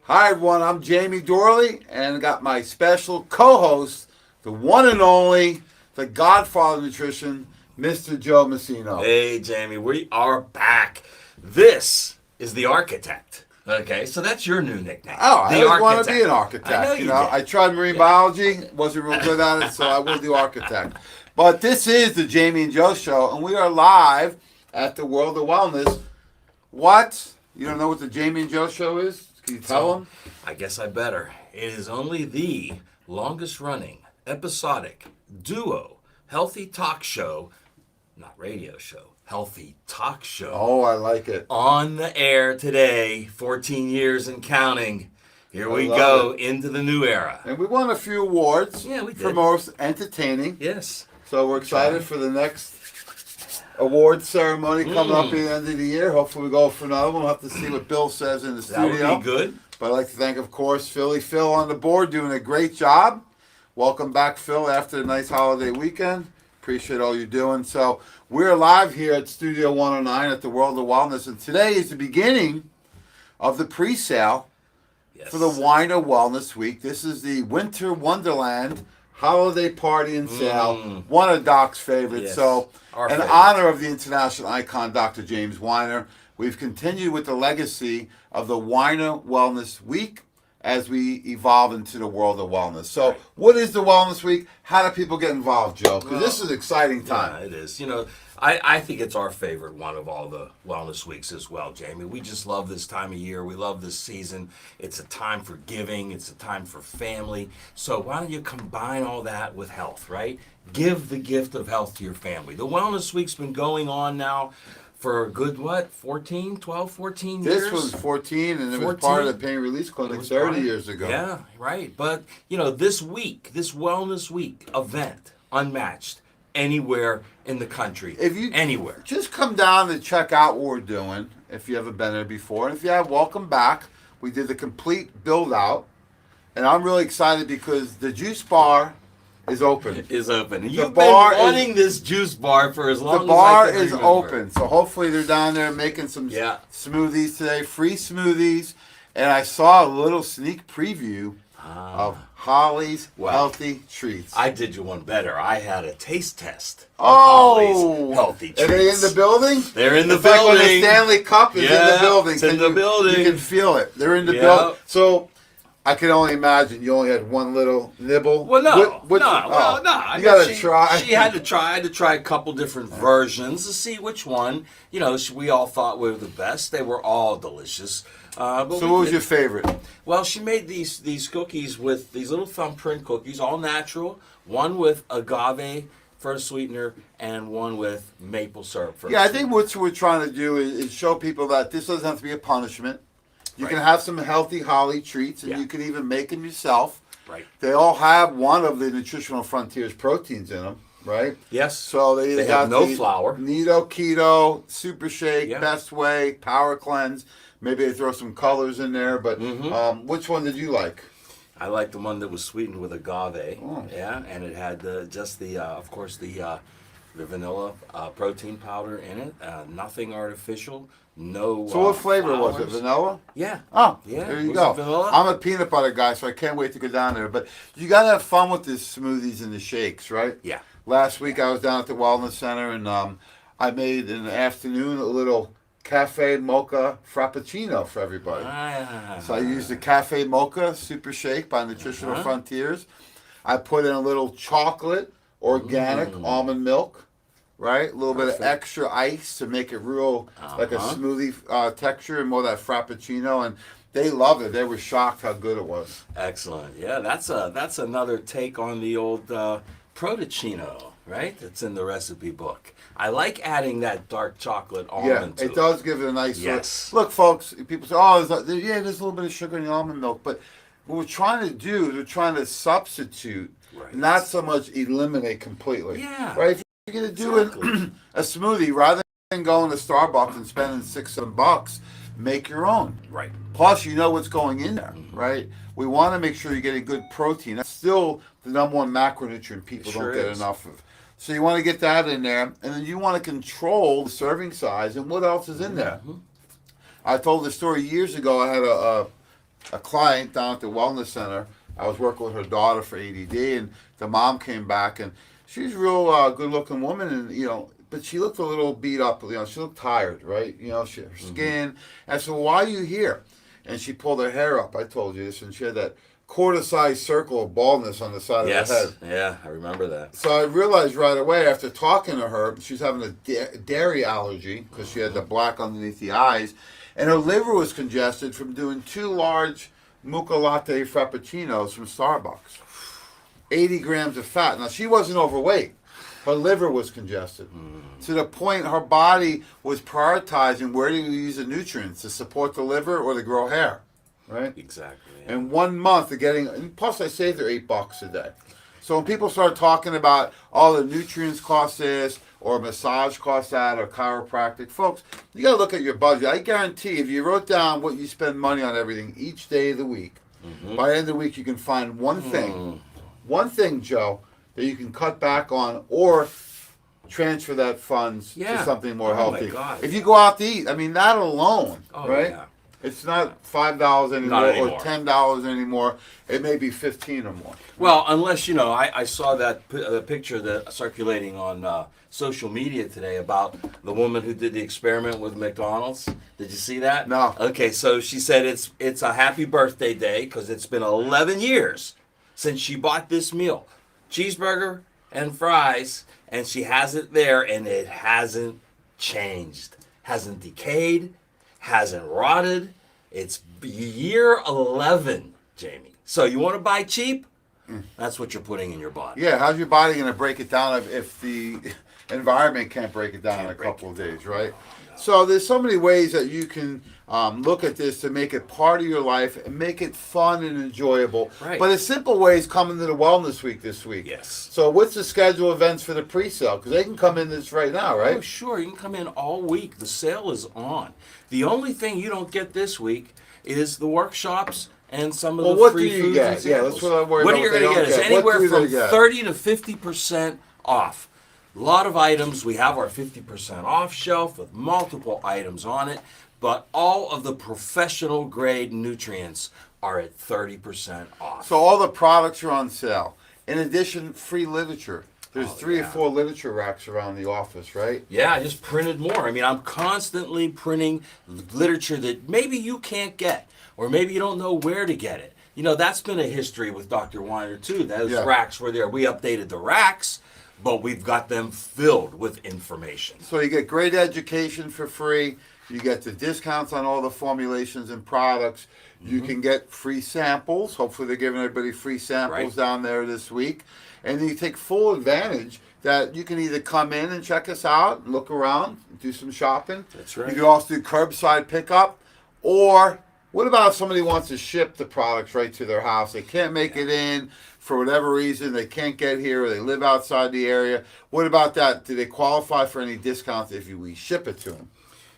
Hi everyone, I'm Jamie Dorley and got my special co-host, the one and only, the Godfather of Nutrition, Mr. Joe Messino. Hey Jamie, we are back. This is the Architect. Okay, so that's your new nickname. Oh, I the always want to be an architect. I know you did. I tried marine biology, wasn't real good at it, so I will do architect. But this is the Jamie and Joe Show, and we are live at the World of Wellness. What? You don't know what the Jamie and Joe Show is? Can you tell them? I guess I better. It is only the longest running, episodic, duo, healthy talk show, not radio show, healthy talk show. Oh, I like it. On the air today, 14 years and counting. Here we go into the new era. And we won a few awards for most entertaining. Yes. So we're excited for the next award ceremony coming up at the end of the year. Hopefully we go for another one. We'll have to see what Bill says in the studio. That would be good. But I'd like to thank, of course, Phil on the board doing a great job. Welcome back, Phil, after a nice holiday weekend. Appreciate all you're doing. So we're live here at Studio 109 at the World of Wellness. And today is the beginning of the pre-sale for the Wine of Wellness Week. This is the Winter Wonderland holiday party and sale. One of Doc's favorites. Yes. So in honor of the international icon, Dr. James Weiner, we've continued with the legacy of the Weiner Wellness Week as we evolve into the World of Wellness. So what is the Wellness Week? How do people get involved, Joe? Because this is an exciting time. Yeah, it is. You know, I think it's our favorite one of all the wellness weeks as well, Jamie. We just love this time of year. We love this season. It's a time for giving. It's a time for family. So why don't you combine all that with health, right? Give the gift of health to your family. The Wellness Week's been going on now for a good, 14 years? This was 14, and it was part of the Pain Release Clinic 30 years ago. Yeah, right. But, this week, this Wellness Week event, unmatched anywhere in the country. Anywhere. Just come down and check out what we're doing if you haven't been there before. And if you have, welcome back. We did the complete build-out, and I'm really excited because the juice bar is open. You've been wanting this juice bar for as long as I can remember. The bar is open, so hopefully they're down there making some smoothies today, free smoothies. And I saw a little sneak preview of Holly's Healthy Treats. I did you one better. I had a taste test of Holly's Healthy Treats. Are they in the building? They're in the building. building. When the Stanley Cup is in the building. It's in the building. You can feel it. They're in the building. So I can only imagine you only had one little nibble. Well, no. You gotta try. She had to try. I had to try a couple different versions to see which one, we all thought were the best. They were all delicious. So what was your favorite? Well, she made these cookies with these little thumbprint cookies, all natural. One with agave for a sweetener and one with maple syrup for a sweetener. I think what we're trying to do is show people that this doesn't have to be a punishment. You can have some healthy Holly treats, and you can even make them yourself. Right. They all have one of the Nutritional Frontiers proteins in them, right? Yes. So they have no flour. Nido Keto, Super Shake, Best Way, Power Cleanse. Maybe they throw some colors in there, but which one did you like? I liked the one that was sweetened with agave. Oh. Yeah, and it had of course, the vanilla protein powder in it. Nothing artificial. No. So what flavor flowers. was it? Vanilla? Yeah. Oh, yeah. There you go. Vanilla? I'm a peanut butter guy, so I can't wait to go down there. But you got to have fun with the smoothies and the shakes, right? Yeah. Last week I was down at the Wellness Center, and I made in the afternoon a little Cafe Mocha Frappuccino for everybody. So I used the Cafe Mocha Super Shake by Nutritional Frontiers. I put in a little chocolate, organic almond milk. Right? A little bit of extra ice to make it real, like a smoothie texture and more that Frappuccino. And they loved it. They were shocked how good it was. Excellent. Yeah, that's another take on the old Protocino, right? That's in the recipe book. I like adding that dark chocolate almond to it. It does give it a nice look, folks, people say, there's a little bit of sugar in the almond milk. But what we're trying to do is we're trying to substitute, not so much eliminate completely. Yeah. Right? If you're going to do a smoothie, rather than going to Starbucks and spending $6-7, make your own. Right. Plus, you know what's going in there, right? We want to make sure you get a good protein. That's still the number one macronutrient people don't get enough of. So you want to get that in there, and then you want to control the serving size and what else is in there. I told the story years ago. I had a client down at the wellness center. I was working with her daughter for ADD, and the mom came back, and she's a real good-looking woman, and but she looked a little beat up. She looked tired, right? Her skin. I said, well, why are you here? And she pulled her hair up. I told you this, and she had that quarter-sized circle of baldness on the side of her head. Yeah, I remember that. So I realized right away after talking to her, she's having a dairy allergy because she had the black underneath the eyes, and her liver was congested from doing 2 large Mocha latte frappuccinos from Starbucks. 80 grams of fat. Now, she wasn't overweight. Her liver was congested to the point her body was prioritizing where do you use the nutrients to support the liver or to grow hair, right? Exactly. Yeah. In 1 month, they're getting, and plus I saved her $8 a day. So when people start talking about all the nutrients cost this, or massage cost that, or chiropractic, folks, you got to look at your budget. I guarantee if you wrote down what you spend money on everything each day of the week, by the end of the week you can find one thing, Joe, that you can cut back on or transfer that funds to something more healthy. My God. If you go out to eat, I mean, that alone, right? Yeah. It's not $5 anymore, anymore. or $10 anymore. It may be $15 or more. Well, unless, I saw that picture that circulating on social media today about the woman who did the experiment with McDonald's. Did you see that? No. Okay, so she said it's a happy birthday day because it's been 11 years since she bought this meal. Cheeseburger and fries, and she has it there, and it hasn't changed. Hasn't decayed, hasn't rotted. It's year 11, Jamie. So you want to buy cheap? That's what you're putting in your body. Yeah, how's your body going to break it down if the environment can't break it down in a couple of days, right? So there's so many ways that you can look at this to make it part of your life and make it fun and enjoyable. Right. But a simple way is coming to the Wellness Week this week. Yes. So what's the schedule events for the pre-sale? Because they can come in this right now, right? Oh, sure. You can come in all week. The sale is on. The only thing you don't get this week is the workshops and some of the free foods and Yeah, that's what I'm worried What about. are you going to get? It's anywhere from 30 to 50% off. A lot of items. We have our 50% off shelf with multiple items on it, but all of the professional grade nutrients are at 30% off. So all the products are on sale. In addition, free literature. There's 3 or 4 literature racks around the office, right? Yeah, I just printed more. I mean, I'm constantly printing literature that maybe you can't get, or maybe you don't know where to get it. That's been a history with Dr. Weiner, too. Those racks were there. We updated the racks, but we've got them filled with information. So you get great education for free. You get the discounts on all the formulations and products. You can get free samples. Hopefully they're giving everybody free samples down there this week. And you take full advantage that you can either come in and check us out, look around, do some shopping. That's right. You can also do curbside pickup. Or what about if somebody wants to ship the products right to their house? They can't make it in for whatever reason. They can't get here, or they live outside the area. What about that? Do they qualify for any discounts if we ship it to them?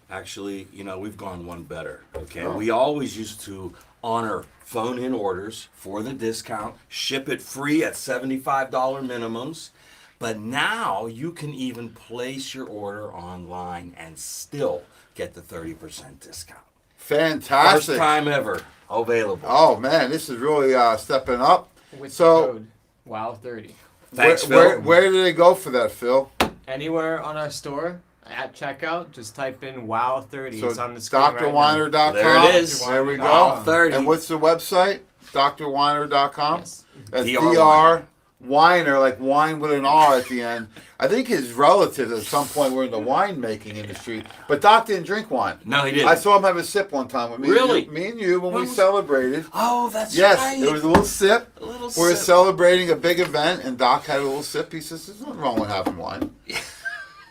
Actually, we've gone one better, okay? Oh. We always used to honor phone-in orders for the discount, ship it free at $75 minimums, but now you can even place your order online and still get the 30% discount. Fantastic. First time ever available. Oh, man, this is really stepping up. With So, the code WOW30. Thanks, Phil. Where do they go for that, Phil? Anywhere on our store at checkout, just type in WOW30. It's on the screen drweiner.com. right now. There it is. There we go. WOW30. And what's the website? drweiner.com. Yes. That's DR DR Weiner, like wine with an R at the end. I think his relatives at some point were in the winemaking industry, but Doc didn't drink wine. No, he didn't. I saw him have a sip one time with me. Really? Me and you when we When was- celebrated. Oh, that's Yes, right. it was a little sip. A little We're sip. celebrating a big event, and Doc had a little sip. He says, "There's nothing wrong with having wine."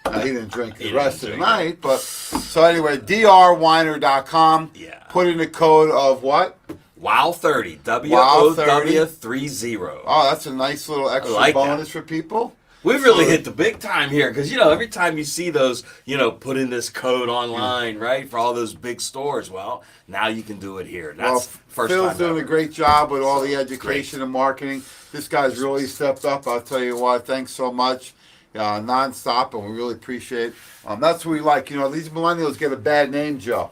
Now, he didn't drink the He rest of didn't the drink night, but so anyway, drweiner.com. Yeah. Put in the code of what? WOW30. WOW30. WOW30. Oh, that's a nice little extra like that. bonus for people. We've really hit the big time here because, every time you see those, put in this code online, right, for all those big stores, well, now you can do it here. That's first Phil's time doing ever. a great job with all the education and marketing. This guy's really stepped up. I'll tell you what. Thanks so much. Nonstop, and we really appreciate. That's what we like. These millennials get a bad name, Joe.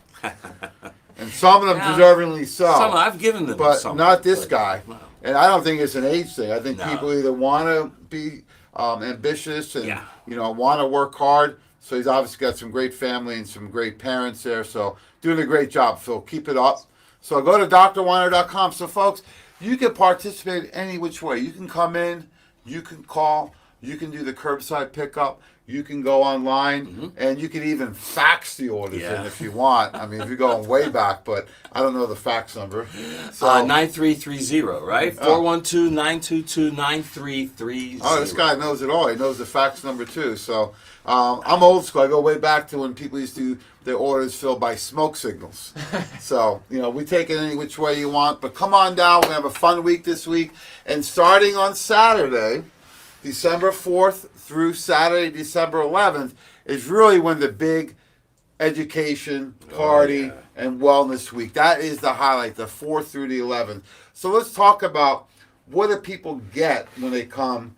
And some of them deservingly so. Some I've given them, but some, not this guy. No. And I don't think it's an age thing. I think No. people either want to be ambitious and Yeah. want to work hard. So he's obviously got some great family and some great parents there. So doing a great job, Phil. Keep it up. So go to drweiner.com. So folks, you can participate any which way. You can come in, you can call, you can do the curbside pickup, you can go online, and you can even fax the orders in if you want. I mean, if you're going way back, but I don't know the fax number. So 9330, right? 412-922-9330. Oh, this guy knows it all. He knows the fax number too. So I'm old school. I go way back to when people used to their orders filled by smoke signals. So, we take it any which way you want. But come on down. We have a fun week this week. And starting on Saturday, December 4th through Saturday, December 11th, is really when the big education, party, and wellness week. That is the highlight, the 4th through the 11th. So let's talk about what do people get when they come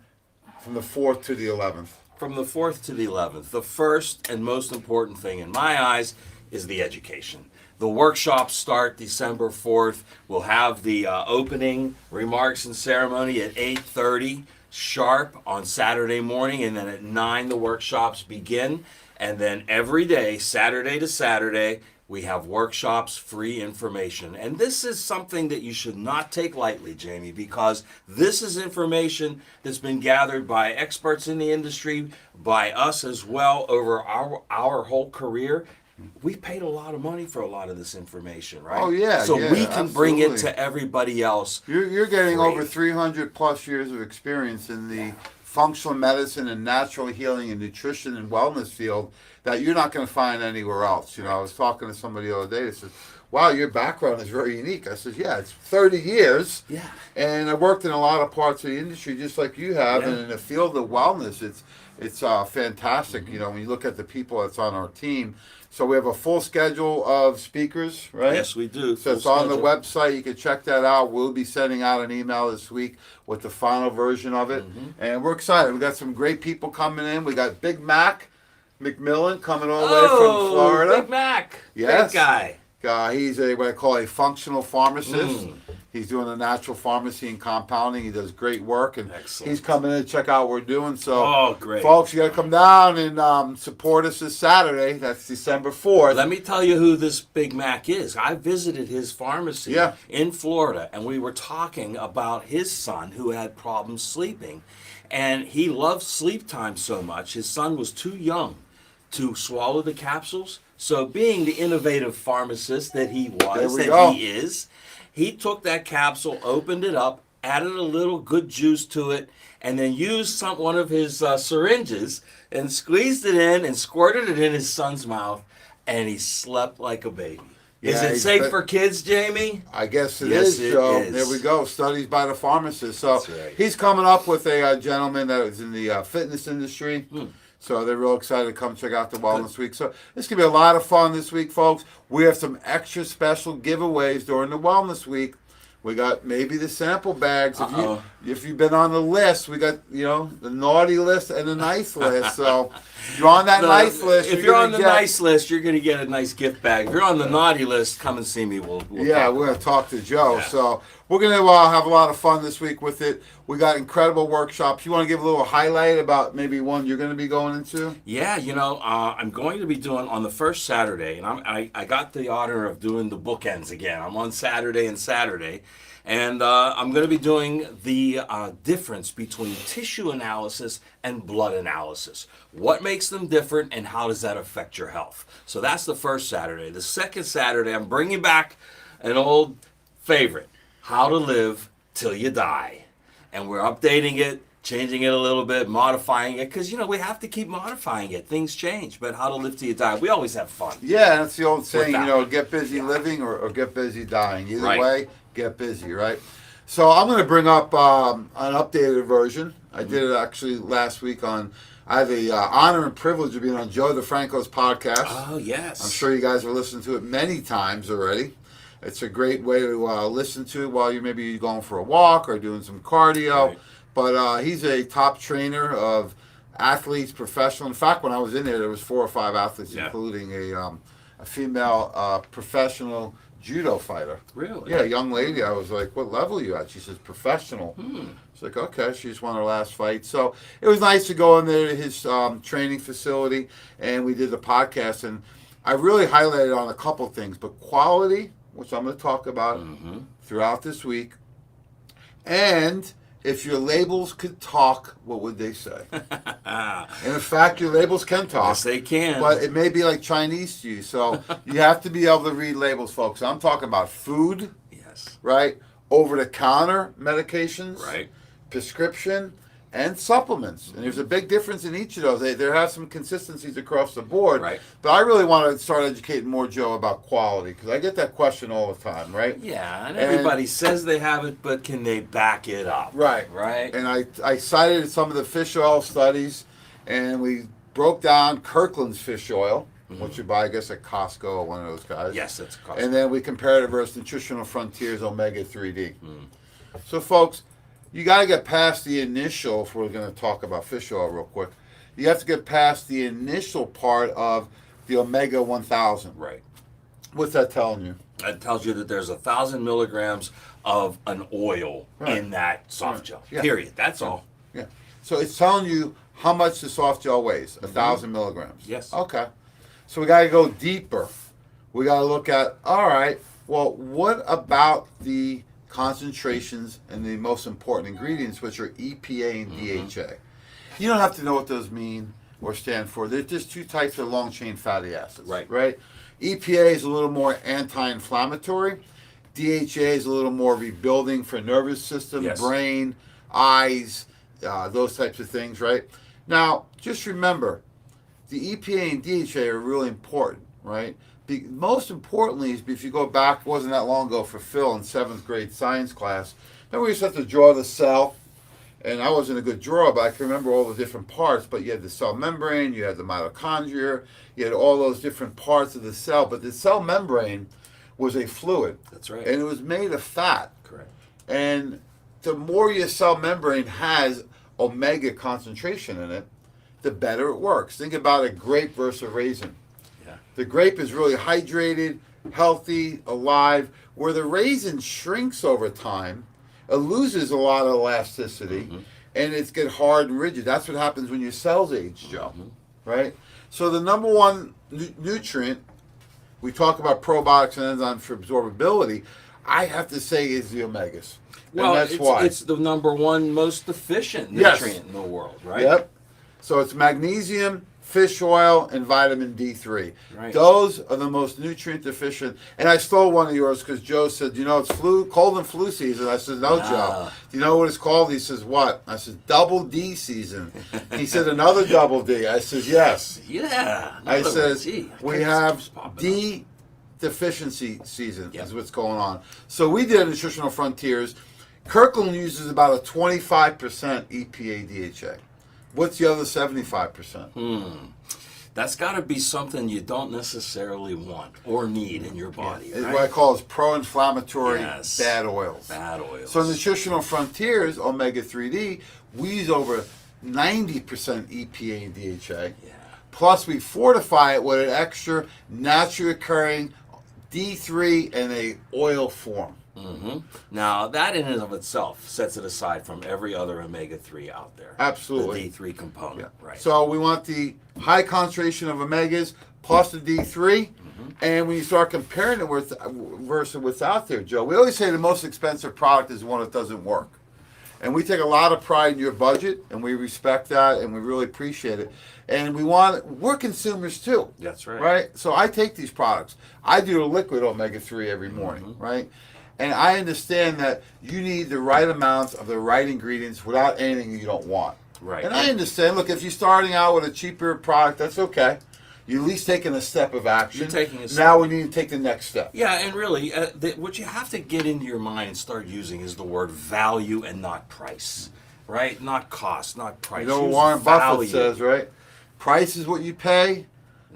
from the 4th to the 11th. From the 4th to the 11th, the first and most important thing in my eyes is the education. The workshops start December 4th. We'll have the opening remarks and ceremony at 8:30 sharp on Saturday morning, and then at 9 the workshops begin. And then every day, Saturday to Saturday, we have workshops, free information. And this is something that you should not take lightly, Jamie, because this is information that's been gathered by experts in the industry, by us as well over our whole career. We paid a lot of money for a lot of this information, right? Oh, yeah. So we can bring it absolutely. to everybody else. You're getting free. over 300 plus years of experience in the functional medicine and natural healing and nutrition and wellness field that you're not going to find anywhere else. I was talking to somebody the other day that says, wow, your background is very unique. I said, yeah, it's 30 years. Yeah. And I worked in a lot of parts of the industry just like you have. Yeah. And in the field of wellness, it's fantastic. When you look at the people that's on our team. So we have a full schedule of speakers, right? Yes, we do. So it's on the website. You can check that out. We'll be sending out an email this week with the final version of it. And we're excited. We got some great people coming in. We got Big Mac McMillan coming all the way from Florida. Big Mac. Yes. Great guy. He's what I call a functional pharmacist. He's doing a natural pharmacy and compounding. He does great work, and Excellent. he's coming in to check out what we're doing. So, Great. folks, you got to come down and support us this Saturday. That's December 4th. Let me tell you who this Big Mac is. I visited his pharmacy in Florida, and we were talking about his son who had problems sleeping. And he loved sleep time so much, his son was too young to swallow the capsules. So being the innovative pharmacist that he was, he is, he took that capsule, opened it up, added a little good juice to it, and then used one of his syringes and squeezed it in and squirted it in his son's mouth, and he slept like a baby. Is it safe for kids, Jamie? I guess Yes, is. it So is. there we go. Studies by the pharmacist. So That's right. he's coming up with a gentleman that is in the fitness industry. So they're real excited to come check out the Wellness Week. So this could be a lot of fun this week, folks. We have some extra special giveaways during the Wellness Week. We got maybe the sample bags. If you've been on the list, we got the naughty list and the nice list. So if you're on that nice list, if you're on the nice list, you're going to get a nice gift bag. If you're on the naughty list, come and see me. We're going to talk to Joe. Yeah. So we're going to have a lot of fun this week with it. We got incredible workshops. You want to give a little highlight about maybe one you're going to be going into? Yeah, I'm going to be doing on the first Saturday, and I got the honor of doing the bookends again. I'm on Saturday and Saturday. And I'm going to be doing the difference between tissue analysis and blood analysis. What makes them different and how does that affect your health? So that's the first Saturday. The second Saturday, I'm bringing back an old favorite, How to Live Till You Die. And we're updating it, changing it a little bit, modifying it, because, we have to keep modifying it. Things change, but How to Live Till You Die, we always have fun. Yeah, that's the old saying, get busy living or get busy dying. Either way, get busy, right? So I'm going to bring up an updated version. I did it actually last week I had the honor and privilege of being on Joe DeFranco's podcast. Oh, yes. I'm sure you guys have listened to it many times already. It's a great way to listen to it while you're maybe going for a walk or doing some cardio. Right. But he's a top trainer of athletes, professional. In fact, when I was in there was 4 or 5 athletes, including a female professional judo fighter. Really? Yeah, a young lady. I was like, what level are you at? She says, professional. It's like, okay, she just won her last fight. So it was nice to go in there to his training facility, and we did the podcast. And I really highlighted on a couple things, but quality, which I'm going to talk about throughout this week, and if your labels could talk, what would they say? And in fact, your labels can talk. Yes, they can. But it may be like Chinese to you. So you have to be able to read labels, folks. I'm talking about food, Yes. right? Over-the-counter medications, Right. prescription, and supplements. And there's a big difference in each of those. There have some consistencies across the board. Right. But I really want to start educating more, Joe, about quality, because I get that question all the time, right? Yeah, and everybody says they have it, but can they back it up? Right. Right. And I cited some of the fish oil studies, and we broke down Kirkland's fish oil, which you buy, I guess, at Costco or one of those guys. Yes, that's a cost. And then we compared it versus Nutritional Frontiers Omega 3D. So, folks, you got to get past the initial, if we're going to talk about fish oil real quick, you have to get past the initial part of the Omega 1000. Right. What's that telling you? It tells you that there's 1,000 milligrams of an oil Right. in that soft gel. Yeah. Period. That's all. Yeah. So it's telling you how much the soft gel weighs, 1,000 milligrams. Yes. Okay. So we got to go deeper. We got to look at, all right, well, what about the concentrations and the most important ingredients, which are EPA and DHA? You don't have to know what those mean or stand for. There's just two types of long-chain fatty acids. Right. Right? EPA is a little more anti-inflammatory. DHA is a little more rebuilding for nervous system, Yes. brain, eyes, those types of things, right? Now, just remember, the EPA and DHA are really important, right? Most importantly is if you go back, wasn't that long ago for Phil in 7th grade science class, remember we used to have to draw the cell? And I wasn't a good drawer, but I can remember all the different parts. But you had the cell membrane, you had the mitochondria, you had all those different parts of the cell. But the cell membrane was a fluid. That's right. And it was made of fat. Correct. And the more your cell membrane has omega concentration in it, the better it works. Think about a grape versus a raisin. Yeah. The grape is really hydrated, healthy, alive, where the raisin shrinks over time. It loses a lot of elasticity, and it's get hard and rigid. That's what happens when your cells age, Joe. Right? So the number one nutrient, we talk about probiotics and enzymes for absorbability, I have to say is the omegas. Well, and that's why. it's the number one most efficient Yes. nutrient in the world, right? Yep. So it's magnesium, fish oil, and vitamin D3. Right. Those are the most nutrient deficient. And I stole one of yours because Joe said, you know, it's cold and flu season. I said, no, Joe. Do you know what it's called? He says, what? I said, double D season. He said, another double D. I said, yes. Yeah. I says, gee, we have D deficiency season Yep. is what's going on. So we did Nutritional Frontiers. Kirkland uses about a 25% EPA DHA. What's the other 75%? That's got to be something you don't necessarily want or need in your body. It's Right? what I call is pro-inflammatory Yes. bad oils. Bad oils. So Nutritional Frontiers, Omega 3D, we use over 90% EPA and DHA. Yeah. Plus we fortify it with an extra naturally occurring D3 in a oil form. Now, that in and of itself sets it aside from every other omega-3 out there. Absolutely. The D3 component, right. So we want the high concentration of omegas plus the D3. And when you start comparing it with versus what's out there, Joe, we always say the most expensive product is the one that doesn't work. And we take a lot of pride in your budget, and we respect that, and we really appreciate it. And we're consumers too. That's right. Right? So I take these products. I do a liquid omega-3 every morning, right? And I understand that you need the right amounts of the right ingredients without anything you don't want. Right. And I understand, look, if you're starting out with a cheaper product, that's okay. You're at least taking a step of action. You're taking a step. Now we need to take the next step. Yeah, and really, what you have to get into your mind and start using is the word value and not price, right? Not cost, not price. You know what Use Warren Buffett value. says, right? Price is what you pay.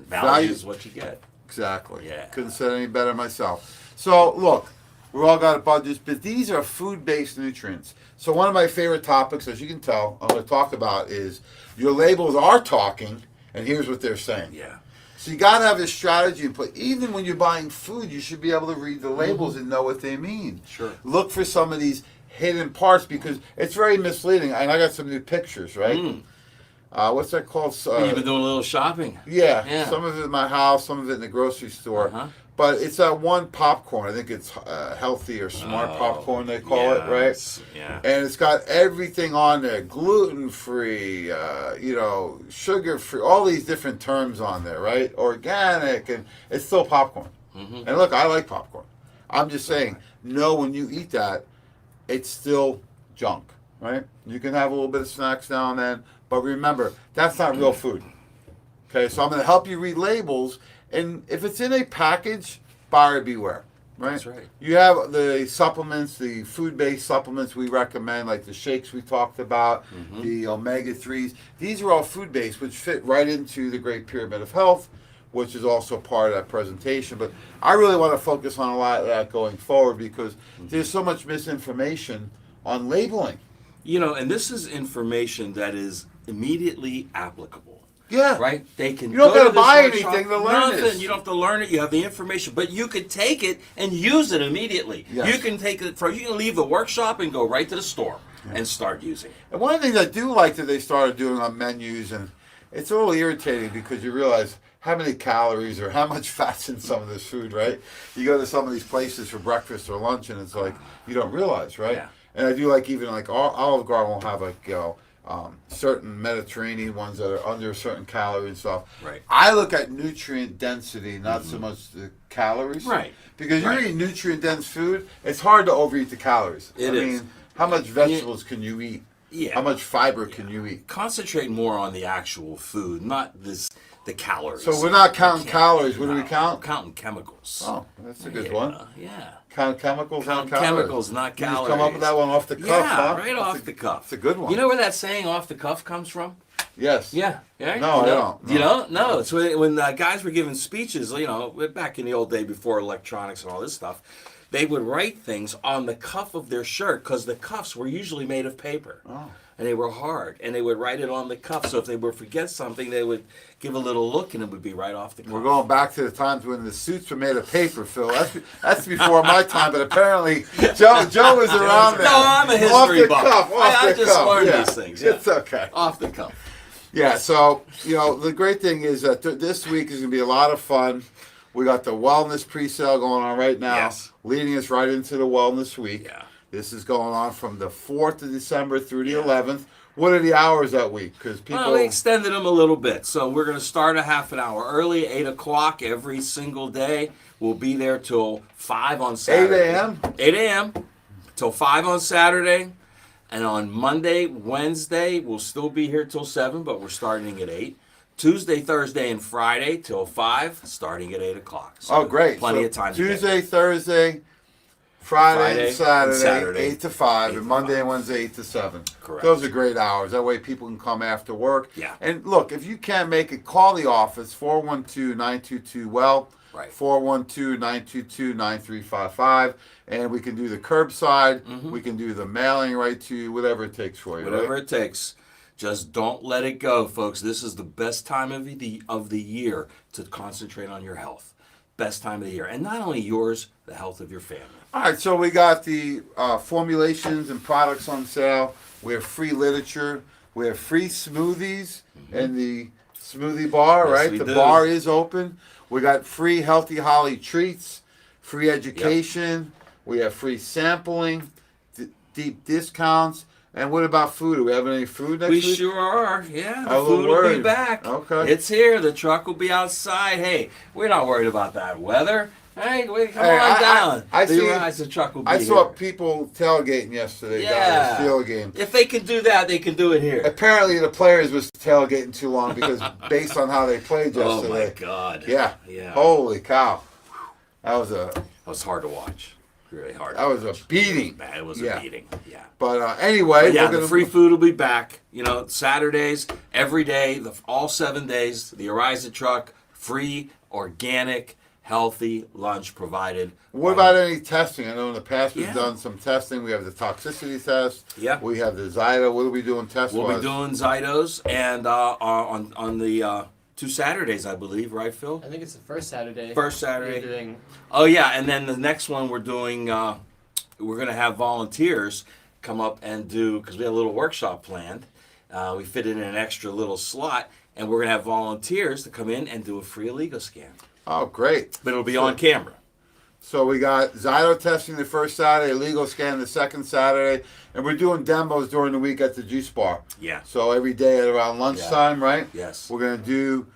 Value is what you get. Exactly. Yeah. Couldn't say it any better myself. So, look, we all got budgets, but these are food-based nutrients. So one of my favorite topics, as you can tell, I'm going to talk about is your labels are talking, and here's what they're saying. Yeah. So you got to have a strategy in place. Even when you're buying food, you should be able to read the labels and know what they mean. Sure. Look for some of these hidden parts because it's very misleading. And I got some new pictures, right? What's that called? You've been doing a little shopping. Yeah, some of it in my house, some of it in the grocery store. But it's that one popcorn. I think it's healthy or smart popcorn they call it, right? Yeah. And it's got everything on there: gluten-free, sugar-free, all these different terms on there, right? Organic, and it's still popcorn. And look, I like popcorn. I'm just saying, no, when you eat that, it's still junk, right? You can have a little bit of snacks now and then, but remember, that's not real food. Okay, so I'm going to help you read labels. And if it's in a package, buyer beware, right? That's right. You have the supplements, the food-based supplements we recommend, like the shakes we talked about, the omega-3s. These are all food-based, which fit right into the Great Pyramid of Health, which is also part of that presentation. But I really want to focus on a lot of that going forward because there's so much misinformation on labeling. And this is information that is immediately applicable. Yeah. Right? They can You don't go got to this buy workshop, anything to learn this. You don't have to learn it. You have the information. But you could take it and use it immediately. Yes. You can take it you can leave the workshop and go right to the store and start using it. And one of the things I do like that they started doing on menus, and it's a little irritating because you realize how many calories or how much fat's in some of this food, right? You go to some of these places for breakfast or lunch, and it's like you don't realize, right? Yeah. And I do like even like Olive Garden will have like certain Mediterranean ones that are under a certain calorie and stuff. Right. I look at nutrient density, not so much the calories. Right. Because you're eating nutrient dense food, it's hard to overeat the calories. It is. How much vegetables can you eat? Yeah. How much fiber can you eat? Concentrate more on the actual food, not the calories. So we're not counting calories. What do we count? Counting chemicals. Oh, that's a good one. Yeah. Count chemicals, Count not calories. chemicals, not You calories. just come up with that one off the cuff, Yeah, huh? right off the cuff. It's a good one. You know where that saying "off the cuff" comes from? Yes. Yeah. Yeah. No, I don't. No. You don't? No. It's when guys were giving speeches, back in the old day before electronics and all this stuff, they would write things on the cuff of their shirt because the cuffs were usually made of paper. Oh. And they were hard, and they would write it on the cuff. So if they would forget something, they would give a little look, and it would be right off the cuff. We're going back to the times when the suits were made of paper, Phil. That's before my time, but apparently Joe was around there. No, I'm a history off the buff. Cuff, I just learned these things. Yeah. It's okay. Off the cuff. Yeah, so, the great thing is that this week is going to be a lot of fun. We got the wellness pre-sale going on right now, leading us right into the wellness week. Yeah. This is going on from the 4th of December through the 11th. What are the hours that week? Because we extended them a little bit. So we're going to start a half an hour early, 8 o'clock every single day. We'll be there till 5 on Saturday. 8 a.m.? 8 a.m. till 5 on Saturday. And on Monday, Wednesday, we'll still be here till 7, but we're starting at 8. Tuesday, Thursday, and Friday till 5, starting at 8 o'clock. So great. Plenty of time Tuesday, Thursday, Friday and Saturday, 8 to 5, and Monday and Wednesday, 8 to 7. Correct. Those are great hours. That way people can come after work. Yeah. And look, if you can't make it, call the office, 412-922-WELL. Right. 412-922-9355. And we can do the curbside. We can do the mailing right to you, whatever it takes for you. Whatever it takes. Just don't let it go, folks. This is the best time of the year to concentrate on your health. Best time of the year. And not only yours, the health of your family. All right, so we got the formulations and products on sale. We have free literature. We have free smoothies in the smoothie bar, Yes, right? we The do. bar is open. We got free Healthy Holly treats, free education. We have free sampling, deep discounts. And what about food? Do we have any food next week? We sure are. Yeah, the Oh, food will be word. back. Okay. It's here. The truck will be outside. Hey, we're not worried about that weather. Hey, come on down. The truck will be I here. saw people tailgating yesterday down at the Steel game. If they can do that, they can do it here. Apparently the players was tailgating too long because based on how they played yesterday. Oh my God. Yeah. Yeah. Holy cow. That was It was hard to watch. Really hard. That was a beating. It was Yeah. a beating. Yeah. But anyway, Yeah, we're gonna the free food will be back. Saturdays, every day, all 7 days. The Ariza truck, free, organic, healthy lunch provided. What about any testing? I know in the past we've Yeah. done some testing. We have the toxicity test. Yeah. We have the Zyto. What are we doing test-wise? We'll be doing Zytos and on the 2 Saturdays, I believe, right, Phil? I think it's the first Saturday. First Saturday. We're doing. Oh yeah, and then the next one we're doing. We're going to have volunteers come up and do, because we have a little workshop planned. We fit in an extra little slot, and we're going to have volunteers to come in and do a free illegal scan. Oh, great. But it'll be on camera. So we got Zyto testing the first Saturday, illegal scan the second Saturday, and we're doing demos during the week at the juice bar. Yeah. So every day at around lunchtime, right? Yes. We're going to do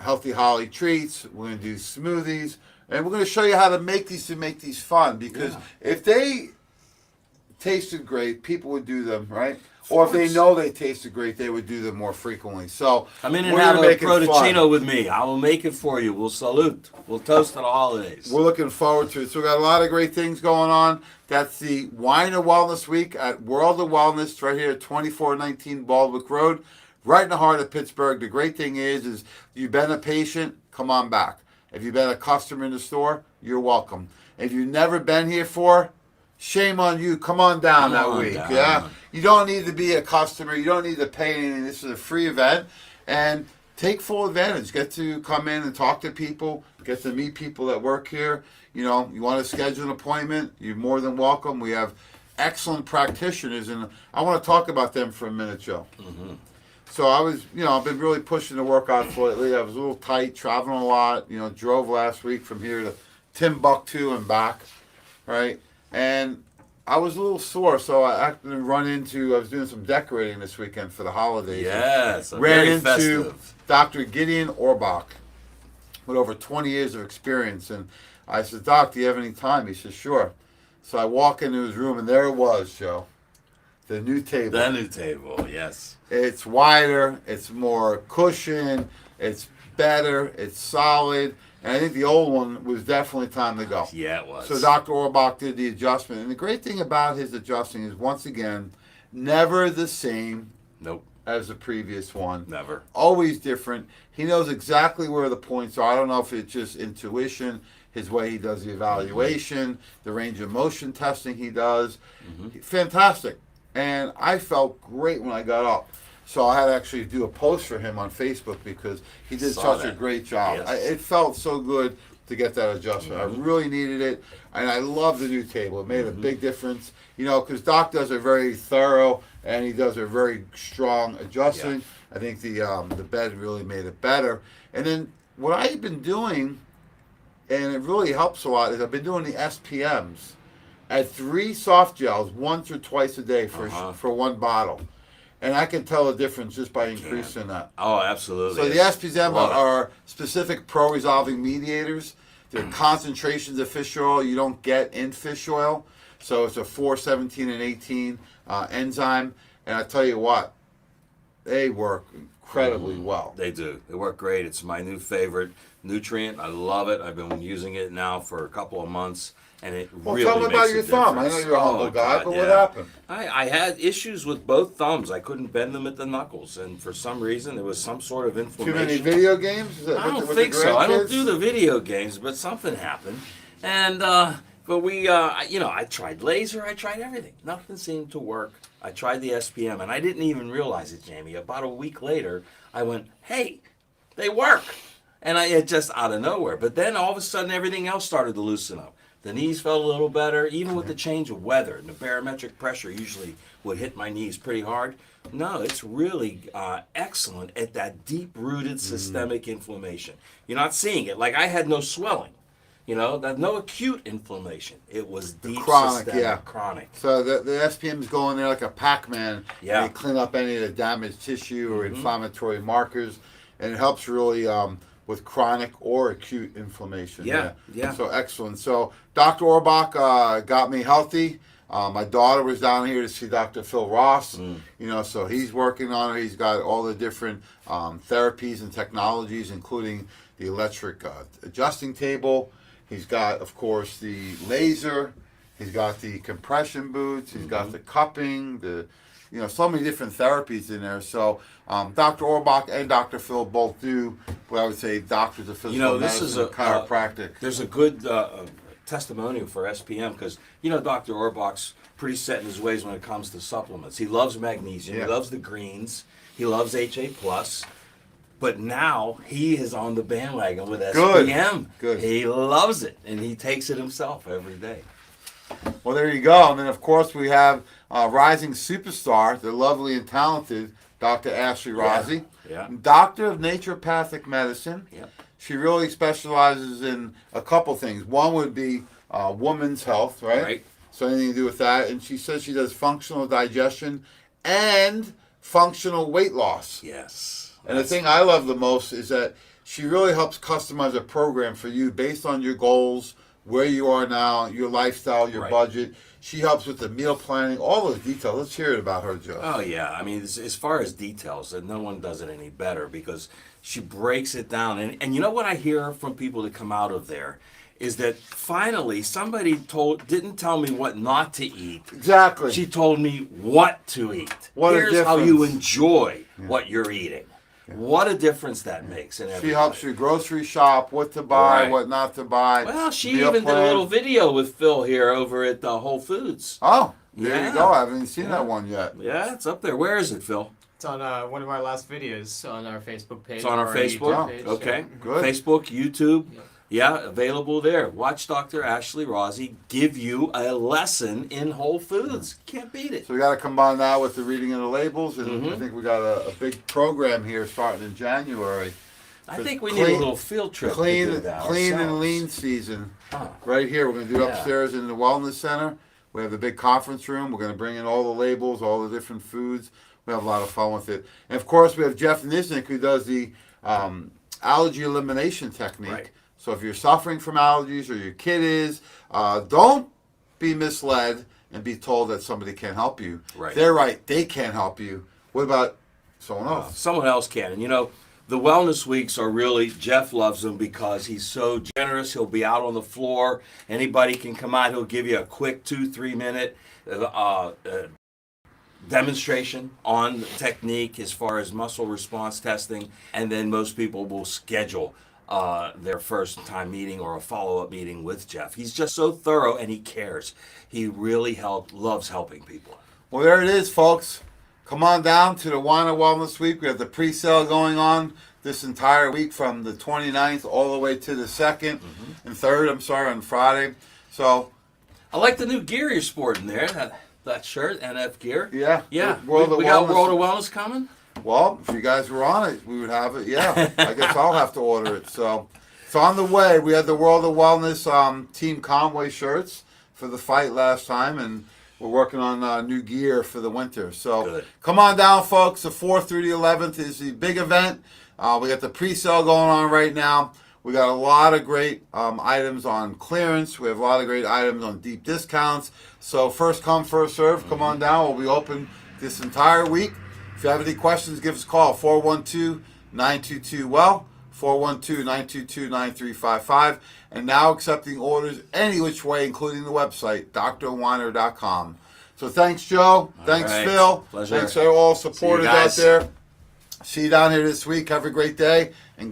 healthy holly treats. We're going to do smoothies. And we're going to show you how to make these fun, because if they tasted great, people would do them, right? Or if they know they tasted great, they would do them more frequently. So come in and we're have gonna a make it fun. Protocino with me. I will make it for you. We'll salute. We'll toast to the holidays. We're looking forward to it. So we got a lot of great things going on. That's the Wine and Wellness Week at World of Wellness right here at 2419 Baldwick Road, right in the heart of Pittsburgh. The great thing is you've been a patient, come on back. If you've been a customer in the store, you're welcome. If you've never been here for, shame on you. Come on down that week. Down. Yeah. You don't need to be a customer. You don't need to pay anything. This is a free event. And take full advantage. Get to come in and talk to people. Get to meet people that work here. You know, you want to schedule an appointment, you're more than welcome. We have excellent practitioners, and I want to talk about them for a minute, Joe. Mm-hmm. So I've been really pushing the workouts lately. I was a little tight, traveling a lot. Drove last week from here to Timbuktu and back, right? And I was a little sore, so I happened to I was doing some decorating this weekend for the holidays. Yes, Ran very into festive. Dr. Gideon Orbach with over 20 years of experience. And I said, Doc, do you have any time? He says, sure. So I walk into his room, and there it was, Joe. The new table. The new table, yes. It's wider, it's more cushion, it's better, it's solid. And I think the old one was definitely time to go. Yeah, it was. So Dr. Orbach did the adjustment. And the great thing about his adjusting is, once again, never the same Nope. as the previous one. Never. Always different. He knows exactly where the points are. I don't know if it's just intuition, his way he does the evaluation, the range of motion testing he does. Mm-hmm. Fantastic. And I felt great when I got up. So I had to actually do a post for him on Facebook because he did such a great job. Yes. It felt so good to get that adjustment. Mm-hmm. I really needed it, and I love the new table. It made a big difference, because Doc does a very thorough and he does a very strong adjusting. Yeah. I think the bed really made it better. And then what I've been doing, and it really helps a lot, is I've been doing the SPMs at 3 soft gels once or twice a day for one bottle. And I can tell the difference just by increasing that. Oh, absolutely. So the SPM are specific pro-resolving mediators. They're concentrations of fish oil you don't get in fish oil. So it's a 4, 17, and 18 enzyme. And I tell you what, they work incredibly well. They do. They work great. It's my new favorite nutrient. I love it. I've been using it now for a couple of months. And it really tell me makes about a your thumb. I know difference. you're a humble guy, God, but yeah. what happened? I had issues with both thumbs. I couldn't bend them at the knuckles, and for some reason there was some sort of Too inflammation. many video games? Is that I don't with the think so. I don't grandkids? do the video games, but something happened, and but we, I tried laser, I tried everything. Nothing seemed to work. I tried the SPM, and I didn't even realize it, Jamie. About a week later, I went, "Hey, they work," and it just out of nowhere. But then all of a sudden, everything else started to loosen up. The knees felt a little better, even with the change of weather. And the barometric pressure usually would hit my knees pretty hard. No, it's really excellent at that deep-rooted systemic inflammation. You're not seeing it. Like I had no swelling, no acute inflammation. It was deep chronic, systemic, chronic. So the SPMs go in there like a Pac-Man. Yeah. And they clean up any of the damaged tissue or inflammatory markers, and it helps really with chronic or acute inflammation. Yeah. So excellent. So Dr. Orbach got me healthy. My daughter was down here to see Dr. Phil Ross. So he's working on it. He's got all the different therapies and technologies, including the electric adjusting table. He's got, of course, the laser. He's got the compression boots. He's got the cupping, so many different therapies in there. So Dr. Orbach and Dr. Phil both do what I would say doctors of physical This medicine is and chiropractic. There's a good testimonial for SPM because, Dr. Orbach's pretty set in his ways when it comes to supplements. He loves magnesium. Yeah. He loves the greens. He loves HA+. But now he is on the bandwagon with Good. SPM. Good. He loves it, and he takes it himself every day. Well, there you go. And then, of course, we have rising superstar, the lovely and talented Dr. Ashley Rozzi, Yeah. doctor of naturopathic medicine. Yep. She really specializes in a couple things. One would be woman's health, right? Right. So anything to do with that. And she says she does functional digestion and functional weight loss. Yes. And the thing I love the most is that she really helps customize a program for you based on your goals, where you are now, your lifestyle, your Right. budget. She helps with the meal planning, all those details. Let's hear it about her, Joe. Oh, yeah. I mean, as far as details, no one does it any better because she breaks it down. And you know what I hear from people that come out of there is that finally somebody didn't tell me what not to eat. Exactly. She told me what to eat. What a Here's how you difference. enjoy what you're eating. What a difference that makes in everybody. She helps you grocery shop, what to buy, Right. what not to buy. Well, she meal even did a plan. little video with Phil here over at Whole Foods. Oh, there Yeah. you go. I haven't even seen Yeah. that one yet. Yeah, it's up there. Where is it, Phil? It's on one of our last videos on our Facebook page. It's on our or Facebook. YouTube page, Okay. yeah. Good. Facebook, YouTube. Yeah. Yeah, available there. Watch Dr. Ashley Rozzi give you a lesson in Whole Foods. Can't beat it. So we got to combine that with the reading of the labels, and Mm-hmm. I think we got a big program here starting in January. I For think we need a clean- little field trip to Clean, do that clean and ourselves. lean season. Huh. Right here, we're going to do it Yeah. upstairs in the wellness center. We have the big conference room. We're going to bring in all the labels, all the different foods. We have a lot of fun with it. And of course, we have Jeff Nisnik, who does the allergy elimination technique. Right. So if you're suffering from allergies or your kid is, don't be misled and be told that somebody can't help you. Right. They're right. They can't help you. What about someone else? Someone else can. And you know, the Wellness Weeks are really, Jeff loves them because he's so generous. He'll be out on the floor. Anybody can come out. He'll give you a quick 2-3 minute demonstration on the technique as far as muscle response testing. And then most people will schedule their first time meeting or a follow-up meeting with Jeff. He's just so thorough and he cares. He really loves helping people. Well, there it is, folks. Come on down to the Wine and Wellness Week. We have the pre-sale going on this entire week from the 29th all the way to the 2nd and 3rd, on Friday. So, I like the new gear you're sporting there. That shirt, NF gear. yeah. Yeah. the World of We got Wellness. World of Wellness coming? Well, if you guys were on it, we would have it. Yeah. I guess I'll have to order it. So, it's on the way. We had the World of Wellness Team Conway shirts for the fight last time, and we're working on new gear for the winter. So Good. come on down, folks. The 4th through the 11th is the big event. We got the pre-sale going on right now. We got a lot of great items on clearance. We have a lot of great items on deep discounts. So first come, first serve. Come on down. We'll be open this entire week. If you have any questions, give us a call. 412-922-WELL. 412-922-9355. And now accepting orders any which way, including the website, drweiner.com. So thanks, Joe. Thanks, right. Phil. Pleasure. Thanks to all supporters out guys. there. See you down here this week. Have a great day. And